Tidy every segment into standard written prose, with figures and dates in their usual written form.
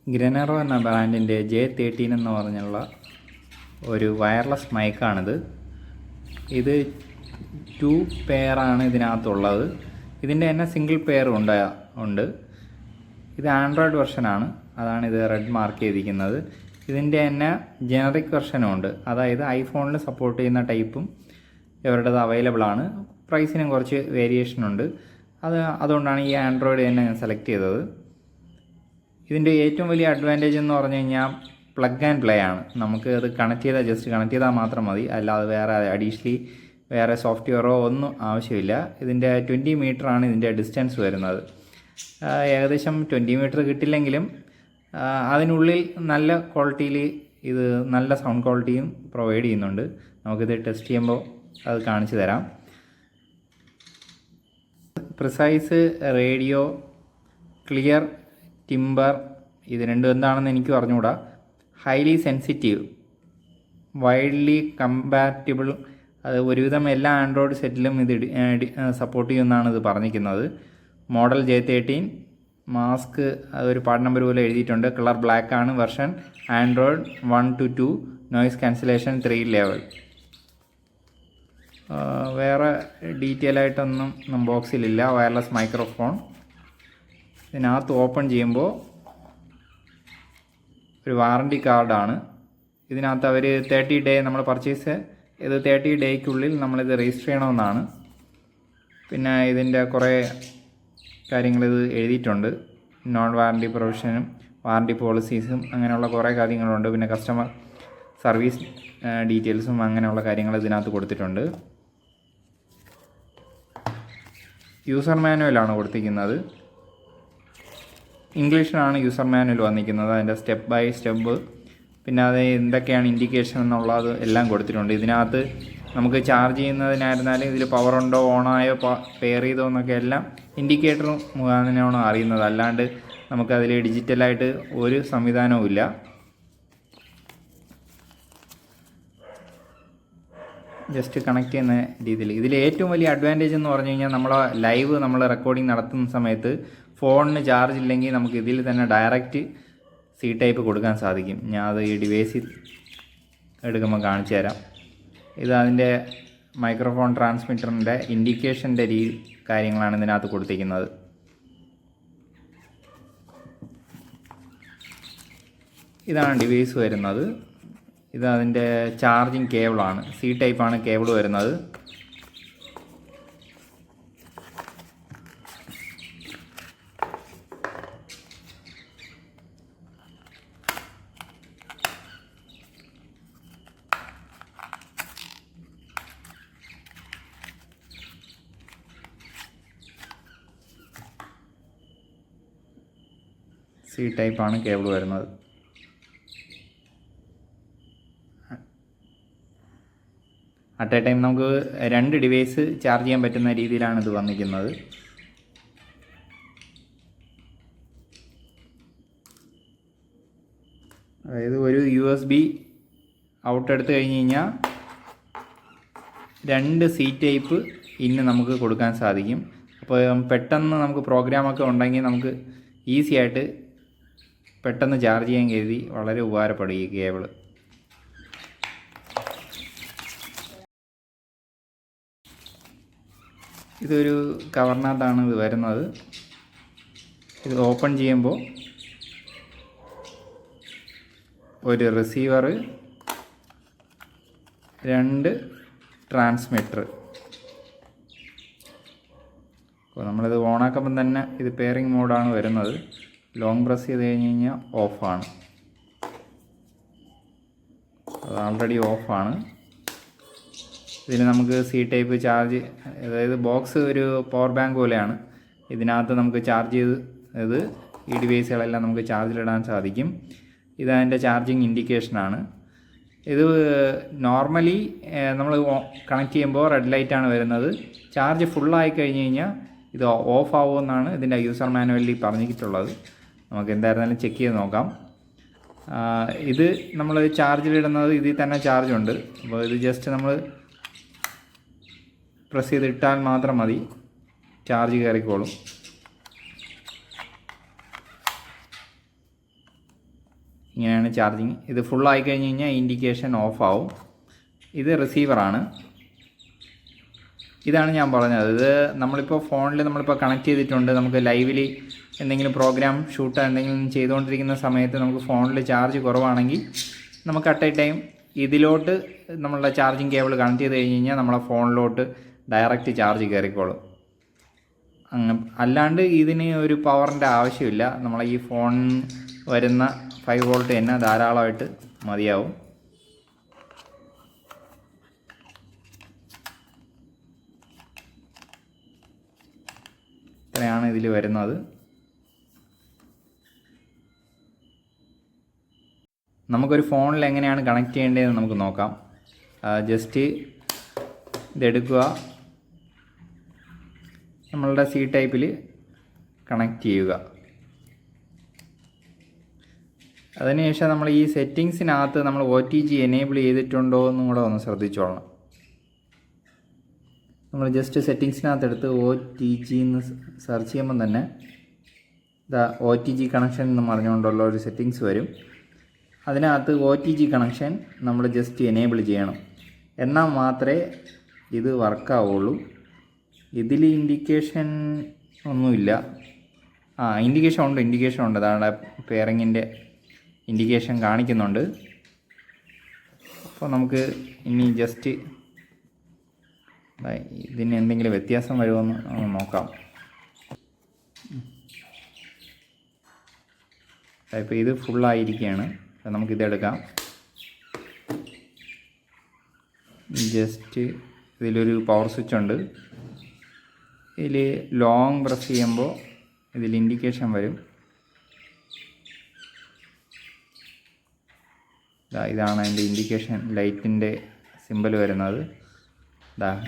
ഗ്രനറോ എന്ന ബ്രാൻഡിൻ്റെ J13 എന്ന് പറഞ്ഞുള്ള ഒരു വയർലെസ് മൈക്കാണിത്. ഇത് 2 പെയറാണ് ഇതിനകത്തുള്ളത്. ഇതിൻ്റെ തന്നെ സിംഗിൾ പെയറും ഉണ്ട്. ഇത് ആൻഡ്രോയിഡ് വെർഷനാണ്, അതാണ് ഇത് റെഡ് മാർക്ക് ചെയ്തിരിക്കുന്നത്. ഇതിൻ്റെ തന്നെ ജനറിക് വെർഷനും ഉണ്ട്, അതായത് ഐഫോണിൽ സപ്പോർട്ട് ചെയ്യുന്ന ടൈപ്പും ഇവരുടേത് അവൈലബിൾ ആണ്. പ്രൈസിനും കുറച്ച് വേരിയേഷൻ ഉണ്ട്. അതുകൊണ്ടാണ് ഈ ആൻഡ്രോയിഡ് തന്നെ ഞാൻ സെലക്ട് ചെയ്തത്. ഇതിൻ്റെ ഏറ്റവും വലിയ അഡ്വാൻറ്റേജ് എന്ന് പറഞ്ഞു കഴിഞ്ഞാൽ പ്ലഗ് ആൻഡ് പ്ലേ ആണ്. നമുക്ക് അത് ജസ്റ്റ് കണക്ട് ചെയ്താൽ മാത്രം മതി, അല്ലാതെ വേറെ അഡീഷണലി വേറെ സോഫ്റ്റ്വെയറോ ഒന്നും ആവശ്യമില്ല. ഇതിൻ്റെ 20 മീറ്ററാണ് ഇതിൻ്റെ ഡിസ്റ്റൻസ് വരുന്നത്. ഏകദേശം 20 മീറ്റർ കിട്ടില്ലെങ്കിലും അതിനുള്ളിൽ നല്ല ക്വാളിറ്റിയിൽ ഇത് നല്ല സൗണ്ട് ക്വാളിറ്റിയും പ്രൊവൈഡ് ചെയ്യുന്നുണ്ട്. നമുക്കിത് ടെസ്റ്റ് ചെയ്യുമ്പോൾ അത് കാണിച്ചു തരാം. പ്രിസൈസ്, റേഡിയോ, ക്ലിയർ, ടിമ്പർ, ഇത് രണ്ടും എന്താണെന്ന് എനിക്ക് അറിഞ്ഞുകൂടാ. ഹൈലി സെൻസിറ്റീവ്, വൈഡ്ലി കമ്പാറ്റബിൾ, അത് ഒരുവിധം എല്ലാ ആൻഡ്രോയിഡ് സെറ്റിലും ഇത് സപ്പോർട്ട് ചെയ്യുമെന്നാണ് ഇത് പറഞ്ഞിരിക്കുന്നത്. മോഡൽ J13, മാസ്ക് അതൊരു പാർട്ട് നമ്പർ പോലെ എഴുതിയിട്ടുണ്ട്. കളർ ബ്ലാക്ക് ആണ്. Version Android 1 to 2, noise cancellation 3 level. വേറെ ഡീറ്റെയിൽ ആയിട്ടൊന്നും ബോക്സിലില്ല. Wireless microphone. ഇതിനകത്ത് ഓപ്പൺ ചെയ്യുമ്പോൾ ഒരു വാറണ്ടി കാർഡാണ്. ഇതിനകത്ത് അവർ 30 ഡേ നമ്മൾ പർച്ചേസ് ഇത് 30 ഡേയ്ക്കുള്ളിൽ നമ്മളിത് രജിസ്റ്റർ ചെയ്യണമെന്നാണ്. പിന്നെ ഇതിൻ്റെ കുറേ കാര്യങ്ങൾ ഇത് എഴുതിയിട്ടുണ്ട്. നോൺ വാറണ്ടി പ്രൊവിഷനും വാറണ്ടി പോളിസീസും അങ്ങനെയുള്ള കുറേ കാര്യങ്ങളുണ്ട്. പിന്നെ കസ്റ്റമർ സർവീസ് ഡീറ്റെയിൽസും അങ്ങനെയുള്ള കാര്യങ്ങൾ ഇതിനകത്ത് കൊടുത്തിട്ടുണ്ട്. യൂസർ മാനുവലാണ് കൊടുത്തിരിക്കുന്നത്. ഇംഗ്ലീഷിലാണ് യൂസർ മാനുവൽ വന്നിരിക്കുന്നത്. അതിൻ്റെ സ്റ്റെപ്പ് ബൈ സ്റ്റെപ്പ്, പിന്നെ അത് എന്തൊക്കെയാണ് ഇൻഡിക്കേഷൻ എന്നുള്ളത് എല്ലാം കൊടുത്തിട്ടുണ്ട്. ഇതിനകത്ത് നമുക്ക് ചാർജ് ചെയ്യുന്നതിനായിരുന്നാലും ഇതിൽ പവർ ഉണ്ടോ, ഓണായോ, പെയർ ചെയ്തോ എന്നൊക്കെ എല്ലാം ഇൻഡിക്കേറ്റർ മുഖാന്തരമാണ് അറിയുന്നത്. അല്ലാണ്ട് നമുക്കതിൽ ഡിജിറ്റലായിട്ട് ഒരു സംവിധാനവും ഇല്ല. ജസ്റ്റ് കണക്ട് ചെയ്യുന്ന രീതിയിൽ. ഇതിൽ ഏറ്റവും വലിയ അഡ്വാൻറ്റേജ് എന്ന് പറഞ്ഞു കഴിഞ്ഞാൽ നമ്മൾ റെക്കോർഡിംഗ് നടത്തുന്ന സമയത്ത് ഫോണിന് ചാർജ് ഇല്ലെങ്കിൽ നമുക്ക് ഇതിൽ തന്നെ ഡയറക്റ്റ് C ടൈപ്പ് കൊടുക്കാൻ സാധിക്കും. ഞാൻ അത് ഈ ഡിവൈസിൽ എടുക്കുമ്പോൾ കാണിച്ചു തരാം. ഇത് അതിൻ്റെ മൈക്രോഫോൺ ട്രാൻസ്മിറ്ററിൻ്റെ ഇൻഡിക്കേഷൻ്റെ കാര്യങ്ങളാണ് ഇതിനകത്ത് കൊടുത്തിരിക്കുന്നത്. ഇതാണ് ഡിവൈസ് വരുന്നത്. ഇത് അതിൻ്റെ ചാർജിങ് കേബിളാണ്. C ടൈപ്പാണ് കേബിൾ വരുന്നത്. C ടൈപ്പാണ് കേബിൾ വരുന്നത്. അറ്റ് എ ടൈം നമുക്ക് 2 ഡിവൈസ് ചാർജ് ചെയ്യാൻ പറ്റുന്ന രീതിയിലാണ് ഇത് വന്നിരിക്കുന്നത്. അതായത് ഒരു USB ഔട്ട് എടുത്തു കഴിഞ്ഞ് കഴിഞ്ഞാൽ 2 C ടൈപ്പ് ഇന്ന് നമുക്ക് കൊടുക്കാൻ സാധിക്കും. അപ്പോൾ പെട്ടെന്ന് നമുക്ക് പ്രോഗ്രാമൊക്കെ ഉണ്ടെങ്കിൽ നമുക്ക് ഈസി ആയിട്ട് പെട്ടെന്ന് ചാർജ് ചെയ്യാൻ കരുതി വളരെ ഉപകാരപ്പെടും ഈ കേബിൾ. ഇതൊരു കവറിനകത്താണ് ഇത് വരുന്നത്. ഇത് ഓപ്പൺ ചെയ്യുമ്പോൾ ഒരു റിസീവർ, 2 ട്രാൻസ്മിറ്റർ. അപ്പോൾ നമ്മളിത് ഓണാക്കുമ്പം തന്നെ ഇത് പെയറിംഗ് മോഡാണ് വരുന്നത്. ലോങ് പ്രസ് ചെയ്ത് കഴിഞ്ഞ് കഴിഞ്ഞാൽ ഓഫാണ്. അത് ആൾറെഡി ഓഫാണ്. ഇതിൽ നമുക്ക് C ടൈപ്പ് ചാർജ്, അതായത് ബോക്സ് ഒരു പവർ ബാങ്ക് പോലെയാണ്. ഇതിനകത്ത് നമുക്ക് ചാർജ് ചെയ്ത് ഈ ഡിവൈസുകളെല്ലാം നമുക്ക് ചാർജിലിടാൻ സാധിക്കും. ഇതതിൻ്റെ ചാർജിങ് ഇൻഡിക്കേഷനാണ്. ഇത് നോർമലി നമ്മൾ കണക്ട് ചെയ്യുമ്പോൾ റെഡ് ലൈറ്റാണ് വരുന്നത്. ചാർജ് ഫുള്ളായി കഴിഞ്ഞ് കഴിഞ്ഞാൽ ഇത് ഓഫ് ആവുമെന്നാണ് ഇതിൻ്റെ യൂസർ മാനുവലിൽ പറഞ്ഞിട്ടുള്ളത്. നമുക്ക് എന്തായിരുന്നാലും ചെക്ക് ചെയ്ത് നോക്കാം. ഇത് നമ്മൾ ചാർജിലിടുന്നത് ഇതിൽ തന്നെ ചാർജുണ്ട്. അപ്പോൾ ഇത് ജസ്റ്റ് നമ്മൾ പ്രസ് ചെയ്തിട്ടാൽ മാത്രം മതി, ചാർജ് കയറിക്കോളും. ഇങ്ങനെയാണ് ചാർജിങ്. ഇത് ഫുള്ളായി കഴിഞ്ഞ് കഴിഞ്ഞാൽ ഇൻഡിക്കേഷൻ ഓഫ് ആവും. ഇത് റിസീവറാണ്. ഇതാണ് ഞാൻ പറഞ്ഞത്. ഇത് നമ്മളിപ്പോൾ ഫോണിൽ നമ്മളിപ്പോൾ കണക്ട് ചെയ്തിട്ടുണ്ട്. നമുക്ക് ലൈവിൽ എന്തെങ്കിലും പ്രോഗ്രാം ഷൂട്ടോ എന്തെങ്കിലും ചെയ്തുകൊണ്ടിരിക്കുന്ന സമയത്ത് നമുക്ക് ഫോണിൽ ചാർജ് കുറവാണെങ്കിൽ നമുക്ക് അറ്റ് എ ടൈം ഇതിലോട്ട് നമ്മളുടെ ചാർജിങ് കേബിൾ കണക്ട് ചെയ്ത് കഴിഞ്ഞ് കഴിഞ്ഞാൽ നമ്മളെ ഫോണിലോട്ട് ഡയറക്റ്റ് ചാർജ് കയറിക്കോളും. അല്ലാണ്ട് ഇതിന് ഒരു പവറിൻ്റെ ആവശ്യമില്ല. നമ്മളെ ഈ ഫോൺ വരുന്ന 5 വോൾട്ട് തന്നെ ധാരാളമായിട്ട് മതിയാവും. ഇത്രയാണ് ഇതിൽ വരുന്നത്. നമുക്കൊരു ഫോണിൽ എങ്ങനെയാണ് കണക്ട് ചെയ്യേണ്ടതെന്ന് നമുക്ക് നോക്കാം. ജസ്റ്റ് ഇതെടുക്കുക, നമ്മളുടെ സി ടൈപ്പിൽ കണക്ട് ചെയ്യുക. അതിനുശേഷം നമ്മൾ ഈ സെറ്റിങ്സിനകത്ത് നമ്മൾ OTG എനേബിൾ ചെയ്തിട്ടുണ്ടോ എന്നും കൂടെ ഒന്ന് ശ്രദ്ധിച്ചോളണം. നമ്മൾ ജസ്റ്റ് സെറ്റിങ്സിനകത്ത് എടുത്ത് OTG എന്ന് സെർച്ച് ചെയ്യുമ്പം തന്നെ OTG കണക്ഷൻ എന്ന് പറഞ്ഞുകൊണ്ടുള്ള ഒരു സെറ്റിങ്സ് വരും. അതിനകത്ത് OTG കണക്ഷൻ നമ്മൾ ജസ്റ്റ് എനേബിൾ ചെയ്യണം. എന്നാൽ മാത്രമേ ഇത് വർക്കാവുള്ളൂ. ഇതിൽ ഇൻഡിക്കേഷൻ ഒന്നുമില്ല. ഇൻഡിക്കേഷൻ ഉണ്ട്. അതാണ് പെയറിങ്ങിൻ്റെ ഇൻഡിക്കേഷൻ കാണിക്കുന്നുണ്ട്. അപ്പോൾ നമുക്ക് ഇനി ജസ്റ്റ് ഇതിന് എന്തെങ്കിലും വ്യത്യാസം വരുമോയെന്ന് നോക്കാം. ഇപ്പോൾ ഇത് ഫുള്ളായിരിക്കുകയാണ്. നമുക്കിതെടുക്കാം. ജസ്റ്റ് ഇതിലൊരു പവർ സ്വിച്ച് ഉണ്ട്. ഇതിൽ ലോങ് പ്രസ് ചെയ്യുമ്പോൾ ഇതിൽ ഇൻഡിക്കേഷൻ വരും. ഇതാണ് അതിൻ്റെ ഇൻഡിക്കേഷൻ ലൈറ്റിൻ്റെ സിമ്പൽ വരുന്നത്.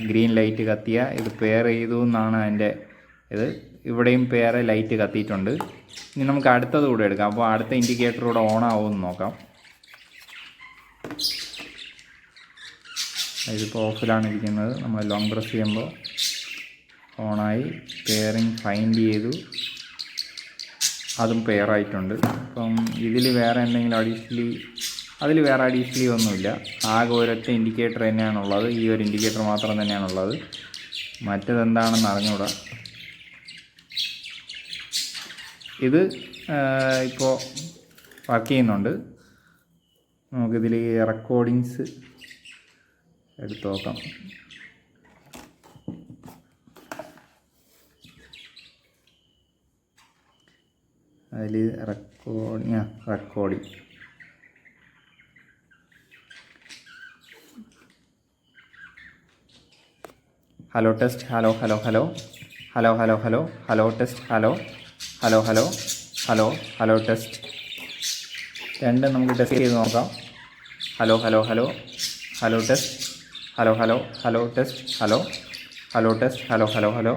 ഗ്രീൻ ലൈറ്റ് കത്തിയ ഇത് പെയർ ചെയ്തു എന്നാണ് അതിൻ്റെ ഇത്. ഇവിടെയും പെയർ ലൈറ്റ് കത്തിയിട്ടുണ്ട്. ഇനി നമുക്ക് അടുത്തത് കൂടെ എടുക്കാം. അപ്പോൾ അടുത്ത ഇൻഡിക്കേറ്റർ കൂടെ ഓൺ ആവുമെന്ന് നോക്കാം. ഇതിപ്പോൾ ഓഫിലാണ് ഇരിക്കുന്നത്. നമ്മൾ ലോങ് പ്രസ് ചെയ്യുമ്പോൾ ഓണായി. പെയറിങ് ഫൈൻഡ് ചെയ്തു, അതും പെയറായിട്ടുണ്ട്. അപ്പം ഇതിൽ വേറെ എന്തെങ്കിലും അതിൽ വേറെ അഡീഷണലി ഒന്നുമില്ല. ആകെ ഒരൊറ്റ ഇൻഡിക്കേറ്റർ തന്നെയാണുള്ളത്. ഈ ഒരു ഇൻഡിക്കേറ്റർ മാത്രം തന്നെയാണുള്ളത്. മറ്റതെന്താണെന്ന് അറിഞ്ഞൂടാ. ഇത് ഇപ്പോൾ വർക്ക് ചെയ്യുന്നുണ്ട്. നമുക്കിതിൽ റെക്കോർഡിങ്സ് എടുത്ത് നോക്കാം. അതിൽ recording hello test, hello hello hello hello hello hello hello test, hello hello hello hello hello test. രണ്ടും നമുക്ക് ടെസ്റ്റ് ചെയ്ത് നോക്കാം. Hello hello hello hello test, hello hello hello test, hello hello test, hello hello hello.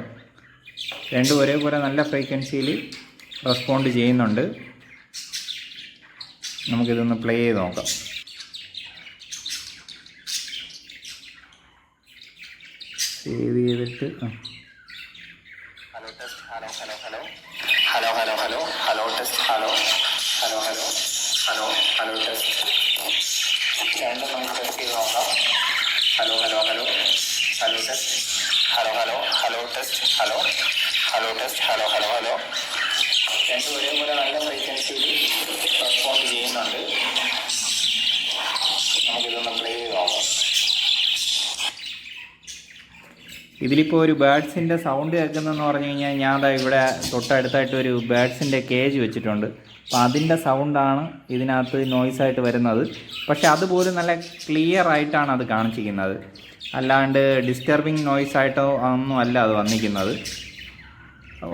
രണ്ടും ഒരേപോലെ നല്ല ഫ്രീക്വൻസിയിൽ respond ചെയ്യുന്നുണ്ട്. നമുക്കിതൊന്ന് പ്ലേ ചെയ്ത് നോക്കാം. സേവ് ചെയ്തിട്ട് hello test, hello hello hello hello hello hello hello test, hello hello hello hello hello test. രണ്ടും നമുക്ക് ടെസ്റ്റ് ചെയ്ത് നോക്കാം. Hello hello hello hello test, hello hello hello test, hello hello test, hello hello hello. രണ്ടും ഒരേപോലെ നല്ല ഫ്രീക്വൻസിയിൽ respond ചെയ്യുന്നുണ്ട്. നമുക്കിതൊന്ന് പ്ലേ ചെയ്ത് നോക്കാം. ഇതിലിപ്പോൾ ഒരു ബേഡ്സിൻ്റെ സൗണ്ട് കേൾക്കുന്നതെന്ന് പറഞ്ഞു കഴിഞ്ഞാൽ ഞാൻ ഇവിടെ തൊട്ടടുത്തായിട്ട് ഒരു ബേഡ്സിൻ്റെ കേജ് വെച്ചിട്ടുണ്ട്. അപ്പോൾ അതിൻ്റെ സൗണ്ടാണ് ഇതിനകത്ത് നോയ്സായിട്ട് വരുന്നത്. പക്ഷേ അതുപോലും നല്ല ക്ലിയർ ആയിട്ടാണ് അത് കാണിച്ചിരിക്കുന്നത്. അല്ലാണ്ട് ഡിസ്റ്റർബിങ് നോയ്സായിട്ടോ ഒന്നും അല്ല അത് വന്നിരിക്കുന്നത്.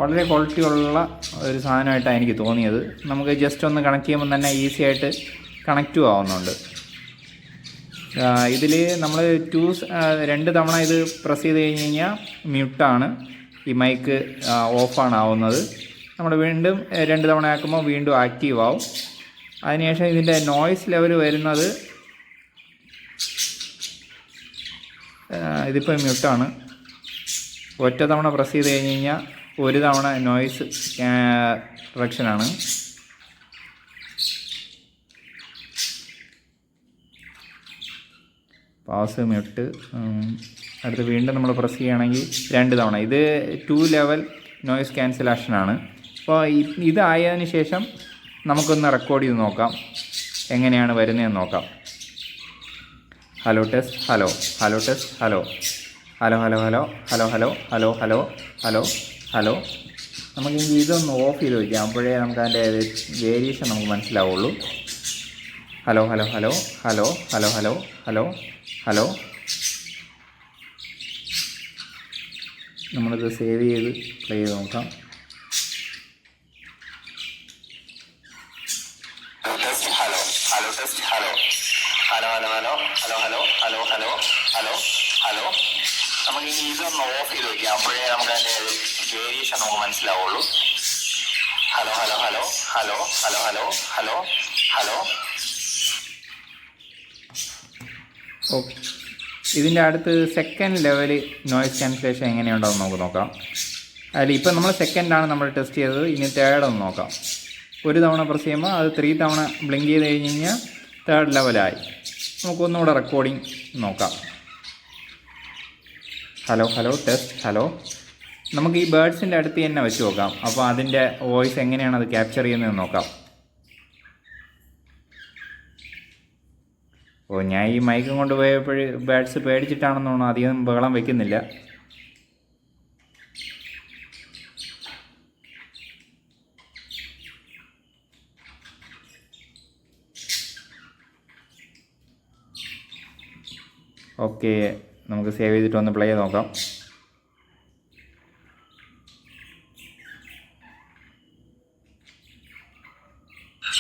വളരെ ക്വാളിറ്റി ഉള്ള ഒരു സാധനമായിട്ടാണ് എനിക്ക് തോന്നിയത്. നമുക്ക് ജസ്റ്റ് ഒന്ന് കണക്ട് ചെയ്യുമ്പോൾ തന്നെ ഈസി ആയിട്ട് കണക്റ്റും ആവുന്നുണ്ട്. ഇതിൽ നമ്മൾ 2 തവണ ഇത് പ്രസ് ചെയ്ത് കഴിഞ്ഞ് കഴിഞ്ഞാൽ മ്യൂട്ടാണ്, ഈ മൈക്ക് ഓഫാണ് ആവുന്നത്. നമ്മൾ വീണ്ടും 2 തവണ ആക്കുമ്പോൾ വീണ്ടും ആക്റ്റീവ് ആവും. അതിനുശേഷം ഇതിൻ്റെ നോയ്സ് ലെവൽ വരുന്നത് ഇതിപ്പോൾ മ്യൂട്ടാണ്. ഒറ്റ തവണ പ്രസ് ചെയ്ത് കഴിഞ്ഞ് കഴിഞ്ഞാൽ 1 തവണ നോയ്സ് റിഡക്ഷനാണ്. Pass mute. അടുത്ത് വീണ്ടും നമ്മൾ പ്രസ് ചെയ്യുകയാണെങ്കിൽ 2 തവണ. ഇത് 2 ലെവൽ നോയ്സ് ക്യാൻസലേഷനാണ്. അപ്പോൾ ഇതായതിനു ശേഷം നമുക്കൊന്ന് റെക്കോർഡ് ചെയ്ത് നോക്കാം എങ്ങനെയാണ് വരുന്നതെന്ന് നോക്കാം. Hello test, hello hello test, hello hello hello hello hello hello hello hello hello hello. നമുക്കിനി ഇതൊന്ന് ഓഫ് ചെയ്ത് വയ്ക്കാം, അപ്പോഴേ നമുക്ക് അതിൻ്റെ വേരിയേഷൻ നമുക്ക് മനസ്സിലാവുള്ളൂ. Hello hello hello hello hello hello hello hello. നമ്മളിത് സേവ് ചെയ്ത് പ്ലേ ചെയ്ത് നോക്കാം. Hello hello test, hello hello hello hello hello hello hello hello hello hello. നമുക്ക് ഇനി ഇതൊന്ന് ഓഫ് ചെയ്ത് വയ്ക്കാം, അപ്പോഴേ നമുക്ക് അതിൻ്റെ വേരിയേഷൻ നമുക്ക് മനസ്സിലാവുള്ളൂ. Hello hello hello hello hello hello hello hello. Okay, ഇതിൻ്റെ അടുത്ത് സെക്കൻഡ് ലെവൽ നോയ്സ് ക്യാൻസലേഷൻ എങ്ങനെയുണ്ടോയെന്ന് നമുക്ക് നോക്കാം. അതിൽ ഇപ്പം നമ്മൾ സെക്കൻഡാണ് നമ്മൾ ടെസ്റ്റ് ചെയ്തത്. ഇനി തേർഡ് ഒന്ന് നോക്കാം. ഒരു തവണ പ്രസ് ചെയ്യുമ്പോൾ അത് 3 തവണ ബ്ലിങ്ക് ചെയ്ത് കഴിഞ്ഞ് കഴിഞ്ഞാൽ തേർഡ് ലെവലായി. നമുക്കൊന്നുകൂടെ റെക്കോർഡിങ് നോക്കാം. Hello hello test, hello. നമുക്ക് ഈ ബേഡ്സിൻ്റെ അടുത്ത് തന്നെ വെച്ച് നോക്കാം, അപ്പോൾ അതിൻ്റെ വോയിസ് എങ്ങനെയാണ് അത് ക്യാപ്ചർ ചെയ്യുന്നതെന്ന് നോക്കാം. ഓ, ഞാൻ ഈ മൈക്കും കൊണ്ട് പോയപ്പോൾ ബേഡ്സ് പേടിച്ചിട്ടാണെന്ന് തോന്നുന്നു അധികം ബഹളം വയ്ക്കുന്നില്ല. ഓക്കെ, നമുക്ക് സേവ് ചെയ്തിട്ട് ഒന്ന് പ്ലേ ചെയ്ത് നോക്കാം.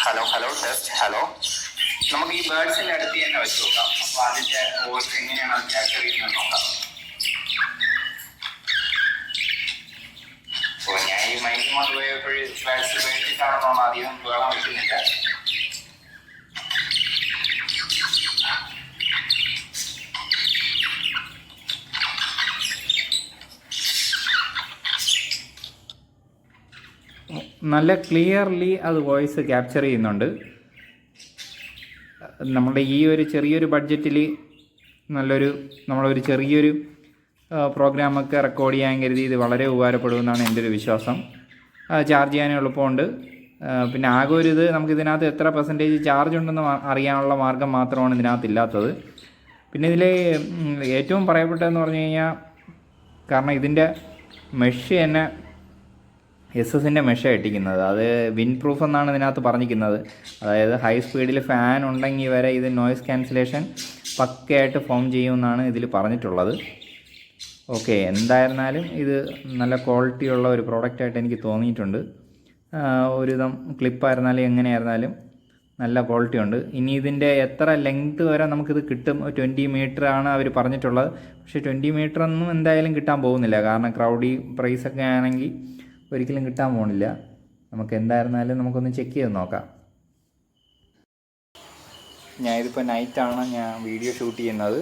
Hello hello test, hello. നമുക്ക് ഈ ബേഡ്സിൻ്റെ അടുത്ത് തന്നെ വെച്ച് നോക്കാം, അപ്പോൾ അതിൻ്റെ വോയിസ് എങ്ങനെയാണ് അത് ക്യാപ്ചർ ചെയ്യുന്നത് നോക്കാം. അപ്പോൾ ഞാൻ ഈ മൈക്കും കൊണ്ട് പോയപ്പോൾ ബേഡ്സ് പേടിച്ചിട്ടാണെന്ന് തോന്നുന്നു അധികം ബഹളം വയ്ക്കുന്നില്ല. നല്ല ക്ലിയർലി അത് വോയിസ് ക്യാപ്ചർ ചെയ്യുന്നുണ്ട്. നമ്മുടെ ഈ ഒരു ചെറിയൊരു ബഡ്ജറ്റിൽ നമ്മളൊരു ചെറിയൊരു പ്രോഗ്രാമൊക്കെ റെക്കോർഡ് ചെയ്യാൻ കരുതി ഇത് വളരെ ഉപകാരപ്പെടുമെന്നാണ് എൻ്റെ ഒരു വിശ്വാസം. ചാർജ് ചെയ്യാനും എളുപ്പമുണ്ട്. പിന്നെ ആകെ ഒരു ഇത് നമുക്കിതിനകത്ത് എത്ര പെർസെൻറ്റേജ് ചാർജ് ഉണ്ടെന്ന് അറിയാനുള്ള മാർഗ്ഗം മാത്രമാണ് ഇതിനകത്ത് ഇല്ലാത്തത്. പിന്നെ ഇതിൽ ഏറ്റവും പറയപ്പെട്ടതെന്ന് പറഞ്ഞു കഴിഞ്ഞാൽ, കാരണം ഇതിൻ്റെ മെഷ് തന്നെ എസ്എസിൻ്റെ മെഷാണ് ഇട്ടിരിക്കുന്നത്. അത് വിൻഡ് പ്രൂഫ് എന്നാണ് ഇതിനകത്ത് പറഞ്ഞിരിക്കുന്നത്. അതായത് ഹൈ സ്പീഡിൽ ഫാൻ ഉണ്ടെങ്കിൽ വരെ ഇത് നോയ്സ് ക്യാൻസലേഷൻ പക്കയായിട്ട് ഫോം ചെയ്യുമെന്നാണ് ഇതിൽ പറഞ്ഞിട്ടുള്ളത്. ഓക്കെ, എന്തായിരുന്നാലും ഇത് നല്ല ക്വാളിറ്റിയുള്ള ഒരു പ്രോഡക്റ്റായിട്ട് എനിക്ക് തോന്നിയിട്ടുണ്ട്. ഒരുവിധം ക്ലിപ്പായിരുന്നാലും എങ്ങനെയായിരുന്നാലും നല്ല ക്വാളിറ്റി ഉണ്ട്. ഇനി ഇതിൻ്റെ എത്ര ലെങ്ത്ത് വരെ നമുക്കിത് കിട്ടും, 20 മീറ്റർ ആണ് അവർ പറഞ്ഞിട്ടുള്ളത്. പക്ഷേ 20 മീറ്റർ ഒന്നും എന്തായാലും കിട്ടാൻ പോകുന്നില്ല, കാരണം ക്രൗഡി പ്രൈസൊക്കെ ആണെങ്കിൽ ഒരിക്കലും കിട്ടാൻ പോകുന്നില്ല. നമുക്ക് എന്തായിരുന്നാലും നമുക്കൊന്ന് ചെക്ക് ചെയ്ത് നോക്കാം. ഇതിപ്പോൾ നൈറ്റാണ് ഞാൻ വീഡിയോ ഷൂട്ട് ചെയ്യുന്നത്.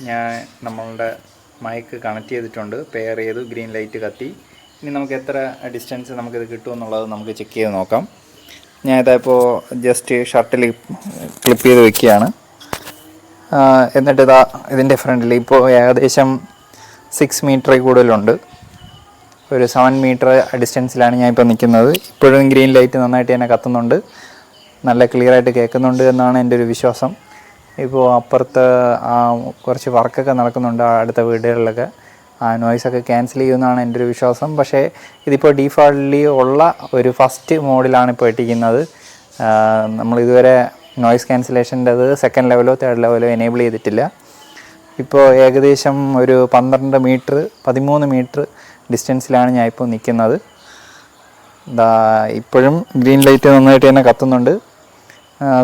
ഞാൻ നമ്മളുടെ മൈക്ക് കണക്ട് ചെയ്തിട്ടുണ്ട്, പെയർ ചെയ്തു, ഗ്രീൻ ലൈറ്റ് കത്തി. ഇനി നമുക്ക് എത്ര ഡിസ്റ്റൻസ് നമുക്കിത് കിട്ടുമെന്നുള്ളത് നമുക്ക് ചെക്ക് ചെയ്ത് നോക്കാം. ഞാനിതിപ്പോൾ ജസ്റ്റ് ഷർട്ടിൽ ക്ലിപ്പ് ചെയ്ത് വെക്കുകയാണ്. എന്നിട്ട് ഇതിൻ്റെ ഫ്രണ്ടിൽ ഇപ്പോൾ ഏകദേശം 6 മീറ്ററിൽ കൂടുതലുണ്ട്. ഒരു 7 മീറ്റർ ഡിസ്റ്റൻസിലാണ് ഞാനിപ്പോൾ നിൽക്കുന്നത്. ഇപ്പോഴും ഗ്രീൻ ലൈറ്റ് നന്നായിട്ട് തന്നെ കത്തുന്നുണ്ട്, നല്ല ക്ലിയറായിട്ട് കേൾക്കുന്നുണ്ട് എന്നാണ് എൻ്റെ ഒരു വിശ്വാസം. ഇപ്പോൾ അപ്പുറത്ത് കുറച്ച് വർക്കൊക്കെ നടക്കുന്നുണ്ട് അടുത്ത വീടുകളിലൊക്കെ. ആ നോയ്സൊക്കെ ക്യാൻസൽ ചെയ്യുമെന്നാണ് എൻ്റെ ഒരു വിശ്വാസം. പക്ഷേ ഇതിപ്പോൾ ഡീഫാൾട്ട്ലി ഉള്ള ഒരു ഫസ്റ്റ് മോഡിലാണ് ഇപ്പോൾ ഇട്ടിരിക്കുന്നത്. നമ്മളിതുവരെ നോയ്സ് ക്യാൻസലേഷൻ്റെ അത് സെക്കൻഡ് ലെവലോ തേർഡ് ലെവലോ എനേബിൾ ചെയ്തിട്ടില്ല. ഇപ്പോൾ ഏകദേശം ഒരു 12 മീറ്റർ 13 മീറ്റർ ഡിസ്റ്റൻസിലാണ് ഞാൻ ഇപ്പോൾ നിൽക്കുന്നത്. ഇപ്പോഴും ഗ്രീൻ ലൈറ്റ് നന്നായിട്ട് തന്നെ കത്തുന്നുണ്ട്,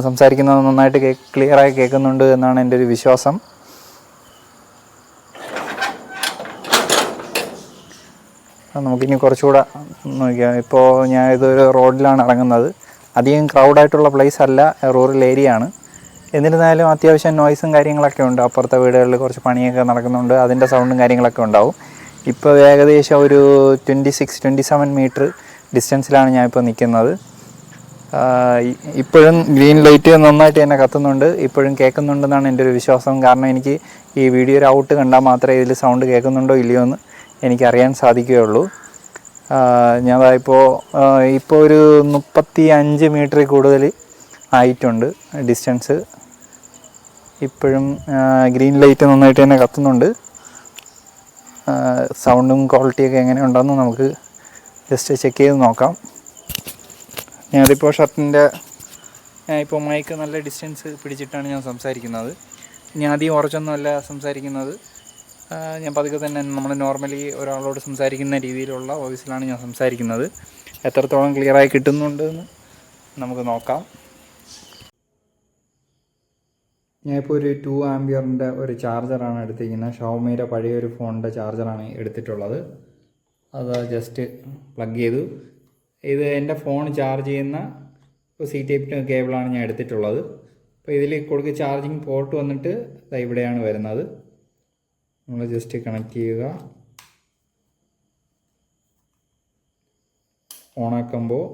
സംസാരിക്കുന്നത് നന്നായിട്ട് ക്ലിയറായി കേൾക്കുന്നുണ്ട് എന്നാണ് എൻ്റെ ഒരു വിശ്വാസം. നമുക്കിനി കുറച്ചുകൂടെ നോക്കിയാൽ, ഇപ്പോൾ ഞാൻ ഇതൊരു റോഡിലാണ് ഇറങ്ങുന്നത്. അധികം ക്രൗഡായിട്ടുള്ള പ്ലേസ് അല്ല, റൂറൽ ഏരിയ ആണ്. എന്നിരുന്നാലും അത്യാവശ്യം നോയ്സും കാര്യങ്ങളൊക്കെ ഉണ്ട്. അപ്പുറത്തെ വീടുകളിൽ കുറച്ച് പണിയൊക്കെ നടക്കുന്നുണ്ട്, അതിൻ്റെ സൗണ്ടും കാര്യങ്ങളൊക്കെ ഉണ്ടാവും. ഇപ്പോൾ ഏകദേശം ഒരു 26-27 മീറ്റർ ഡിസ്റ്റൻസിലാണ് ഞാനിപ്പോൾ നിൽക്കുന്നത്. ഇപ്പോഴും ഗ്രീൻ ലൈറ്റ് നന്നായിട്ട് തന്നെ കത്തുന്നുണ്ട്, ഇപ്പോഴും കേൾക്കുന്നുണ്ടെന്നാണ് എൻ്റെ ഒരു വിശ്വാസം. കാരണം എനിക്ക് ഈ വീഡിയോയുടെ ഔട്ട് കണ്ടാൽ മാത്രമേ ഇതിൽ സൗണ്ട് കേൾക്കുന്നുണ്ടോ ഇല്ലയോ എന്ന് എനിക്കറിയാൻ സാധിക്കുകയുള്ളൂ. ഇപ്പോൾ ഒരു 35 മീറ്ററിൽ കൂടുതൽ ആയിട്ടുണ്ട് ഡിസ്റ്റൻസ്. ഇപ്പോഴും ഗ്രീൻ ലൈറ്റ് നന്നായിട്ട് തന്നെ കത്തുന്നുണ്ട്. സൗണ്ടും ക്വാളിറ്റിയൊക്കെ എങ്ങനെയുണ്ടെന്ന് നമുക്ക് ജസ്റ്റ് ചെക്ക് ചെയ്ത് നോക്കാം. ഞാനിപ്പോൾ ഇപ്പോൾ മൈക്ക് നല്ല ഡിസ്റ്റൻസ് പിടിച്ചിട്ടാണ് ഞാൻ സംസാരിക്കുന്നത്. ഞാൻ അധികം ഉറച്ചൊന്നുമല്ല സംസാരിക്കുന്നത്. ഞാൻ പതുക്കെ തന്നെ നമ്മൾ നോർമലി ഒരാളോട് സംസാരിക്കുന്ന രീതിയിലുള്ള വോയിസിലാണ് ഞാൻ സംസാരിക്കുന്നത്. എത്രത്തോളം ക്ലിയറായി കിട്ടുന്നുണ്ടെന്ന് നമുക്ക് നോക്കാം. ഞാനിപ്പോൾ ഒരു 2 ആംപിയറിൻ്റെ ഒരു ചാർജറാണ് എടുത്തിരിക്കുന്നത്. ഷവോമിയുടെ പഴയ ഒരു ഫോണിൻ്റെ ചാർജറാണ് എടുത്തിട്ടുള്ളത്. അത് ജസ്റ്റ് പ്ലഗ് ചെയ്തു. ഇത് എൻ്റെ ഫോൺ ചാർജ് ചെയ്യുന്ന സി ടൈപ്പ് കേബിളാണ് ഞാൻ എടുത്തിട്ടുള്ളത്. അപ്പോൾ ഇതിൽ കൊടുക്കുക ചാർജിങ് പോർട്ട് വന്നിട്ട് ഇവിടെയാണ് വരുന്നത്. നമ്മൾ ജസ്റ്റ് കണക്ട് ചെയ്യുക. ഓണാക്കുമ്പോൾ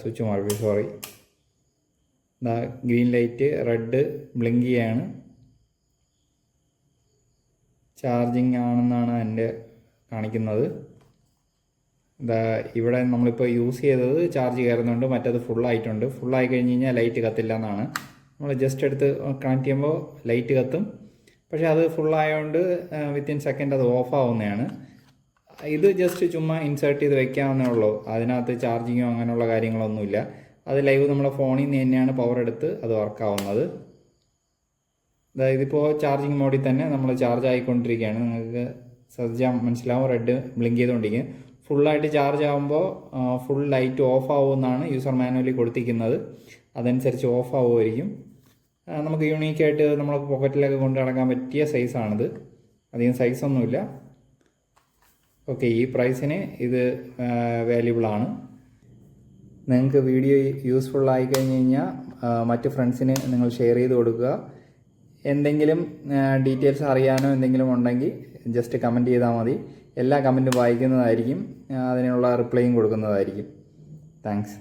സ്വിച്ച് മാറി, sorry, green light red blink ചെയ്യാണ്. ചാർജിങ് ആണെന്നാണ് എൻ്റെ കാണിക്കുന്നത്. ഇവിടെ നമ്മളിപ്പോൾ യൂസ് ചെയ്തത് ചാർജ് കയറുന്നുണ്ട്, മറ്റത് ഫുള്ളായിട്ടുണ്ട്. ഫുള്ളായി കഴിഞ്ഞ് കഴിഞ്ഞാൽ ലൈറ്റ് കത്തില്ല എന്നാണ്. നമ്മൾ ജസ്റ്റ് എടുത്ത് കണക്ട് ചെയ്യുമ്പോൾ ലൈറ്റ് കത്തും. പക്ഷേ അത് ഫുള്ളായതുകൊണ്ട് വിത്തിൻ സെക്കൻഡ് അത് ഓഫ് ആവുന്നതാണ്. ഇത് ജസ്റ്റ് ചുമ്മാ ഇൻസേർട്ട് ചെയ്ത് വെക്കാവുന്നേ ഉള്ളൂ. അതിനകത്ത് ചാർജിങ്ങോ അങ്ങനെയുള്ള കാര്യങ്ങളൊന്നുമില്ല. അത് ലൈവ് നമ്മളെ ഫോണിൽ നിന്ന് തന്നെയാണ് പവർ എടുത്ത് അത് വർക്കാവുന്നത്. ഇതിപ്പോൾ ചാർജിങ് മോഡിൽ തന്നെ നമ്മൾ ചാർജ് ആയിക്കൊണ്ടിരിക്കുകയാണ്. നിങ്ങൾക്ക് ശ്രദ്ധിച്ചാൽ മനസ്സിലാവും, റെഡ് ബ്ലിങ്ക് ചെയ്തുകൊണ്ടിരിക്കും. ഫുള്ളായിട്ട് ചാർജ് ആകുമ്പോൾ ഫുൾ ലൈറ്റ് ഓഫ് ആവുമെന്നാണ് യൂസർ മാനുവലി കൊടുത്തിരിക്കുന്നത്. അതനുസരിച്ച് ഓഫ് ആവുമായിരിക്കും. നമുക്ക് യൂണീക്കായിട്ട് നമ്മൾ പോക്കറ്റിലൊക്കെ കൊണ്ട് നടക്കാൻ പറ്റിയ സൈസാണിത്. അധികം സൈസൊന്നുമില്ല. ഓക്കെ, ഈ പ്രൈസിന് ഇത് വാല്യുബിളാണ്. നിങ്ങൾക്ക് വീഡിയോ യൂസ്ഫുൾ ആയി കഴിഞ്ഞ് കഴിഞ്ഞാൽ മറ്റ് ഫ്രണ്ട്സിന് നിങ്ങൾ ഷെയർ ചെയ്ത് കൊടുക്കുക. എന്തെങ്കിലും ഡീറ്റെയിൽസ് അറിയാനോ എന്തെങ്കിലും ഉണ്ടെങ്കിൽ ജസ്റ്റ് കമൻറ്റ് ചെയ്താൽ മതി. എല്ലാ കമൻറ്റും വായിക്കുന്നതായിരിക്കും, അതിനുള്ള റിപ്ലൈയും കൊടുക്കുന്നതായിരിക്കും. താങ്ക്സ്.